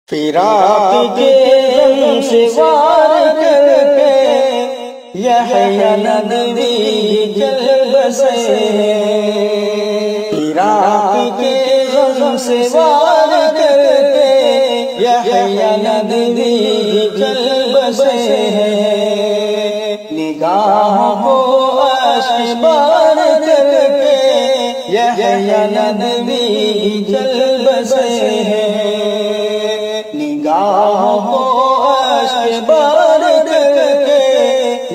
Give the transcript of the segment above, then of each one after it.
فراق کے غم سے وار کر کے یحییٰ ندوی چل بسے، فراق کے غم سے وار کر کے یحییٰ ندوی چل بسے، نگاہوں کو اشک بار کر کے یحییٰ ندوی چل بسے، نگاہوں کو اشک بار کر کے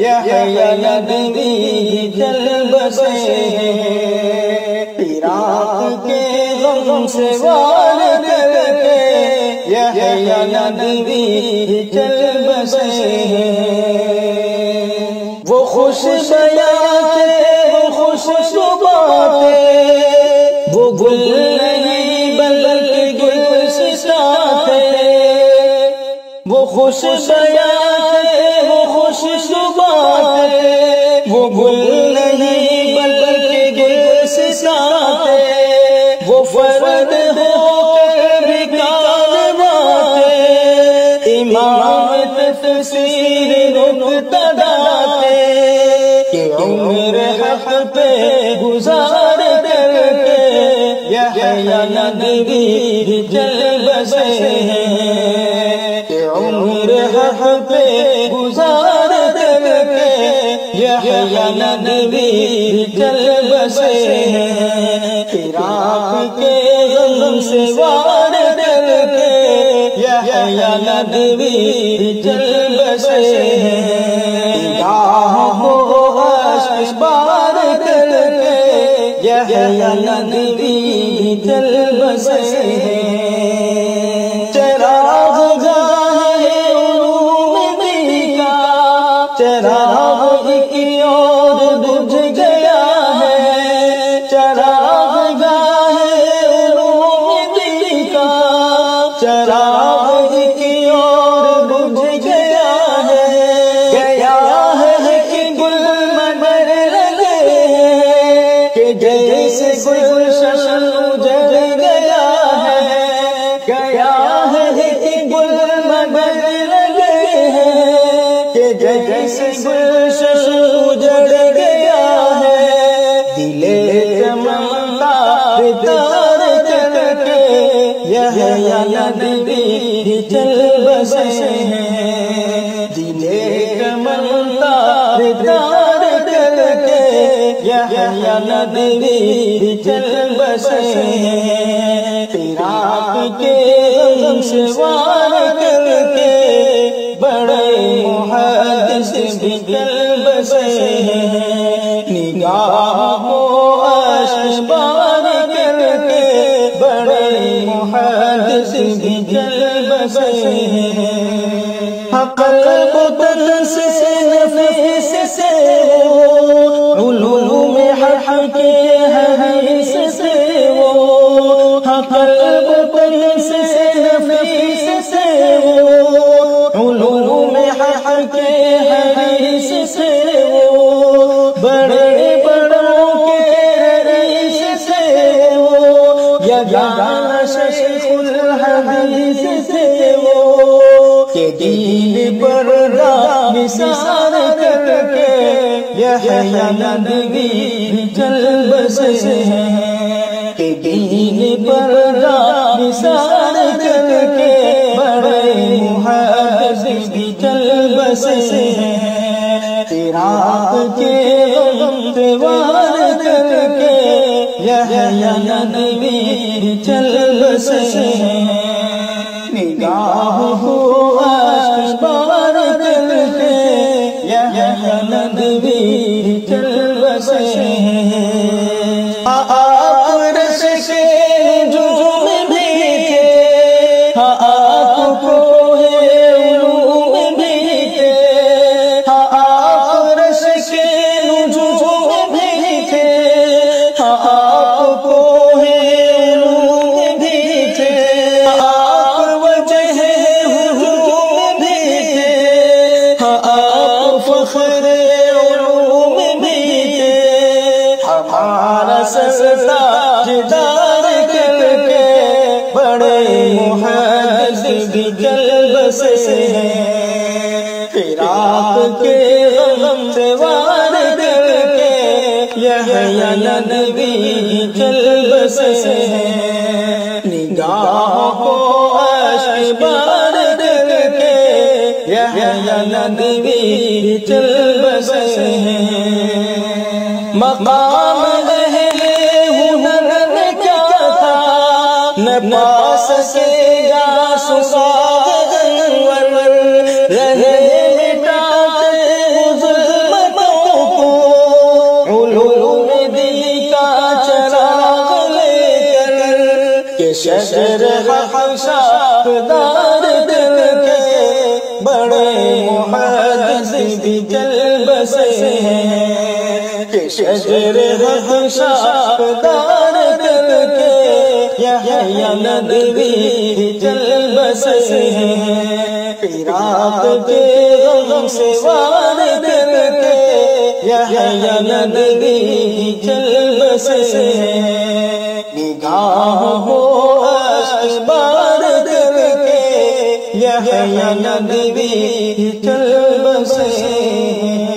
یحییٰ ندوی چل بسے، فراق کے غم سے وار کر کے یحییٰ ندوی چل بسے، وہ خوش بیاں تھے، وہ خوش باتیں، وہ گل نہیں بلکہ گلستاں تھے، وہ خوش بیاں تھے، وہ خوش باتیں، وہ گل نہیں بلکہ گلستاں تھے، وہ فرد ہو کر بھی کارواں تھے، امام تفسیر مقتدا تھے، کہ عمر حق پہ گزار کر کے یحییٰ ندوی چل بسے، کہ عمر حق پہ گزار کر کے یحییٰ ندوی چل بسے، فراق کے غم سے وار کر کے یحییٰ ندوی چل بسے، نگاہوں کو اشک بار کر کے یحییٰ ندوی چل بسے، چراغ گاہ علوم دین کا چراغ کی اور بجھ گیا ہے، چراغ گاہ علوم دین کا چراغ کی اور بجھ گیا ہے، گیا ہے کہ گل مگر لگے ہیں، کہ جیسے گلشن اجڑ گیا ہے، گیا ہے کہ گل مگر لگے ہیں، کہ جیسے گلشن اجڑ گیا ہے، دل چمنتا تار کر کے یحییٰ ندوی چل بسے، دل چمنتا تار کر کے یحییٰ ندوی چل بسے، فراق کے غم سے وار کر کے بڑے محدث بھی چل بسے، نگاہ کو اشک بار کر کے بڑے محدث بھی چل بسے، قلب تن سے نفیس سے علوم حق کے حدیث سے، وہ قلب تن سے نفیس سے علوم حق کے حدیث سے، وہ بڑے بڑوں کے رئیس سے، وہ یگانہ شیخ الحدیث سے، وہ کہ دین پر نثار کر کے یحییٰ ندوی چل بسے، کہ دین پر نثار کر کے بڑے محدث بھی چل بسے، فراق کے غم سے وار کر کے یحییٰ ندوی چل بسے، نگاہوں کو اشک بار کر کے یحییٰ ندوی چل بسے، آپ رش کے نجوم بھی تھے، آپ کو علوم بھی تھے، آپ رش کے نجوم بھی تھے، آپ کو علوم بھی تھے، فخر علوم بھی تھے، ہمارا سجدہ جدار کر کے بڑے محدث بھی چل بسے ہیں، فراق کے غم سے وار کر کے یحییٰ ندوی چل بسے ہیں، نگاہوں کو اشک بار کر کے یحییٰ ندوی چل بسے ہیں، مقام پا سکے گا سساغ انور، رہے مٹاتے ظلمتوں کو علوم دل کا چراغ لے کر، کہ شجر حق شاخدار کر کے بڑے محدث بھی چل بسے ہیں، کہ شجر حق شاخدار کر کے یحییٰ ندوی چل بسے ہیں، فراق کے غم سے وار کر کے یحییٰ ندوی چل بسے ہیں، نگاہوں اشک بار کر کے یحییٰ ندوی چل بسے ہیں۔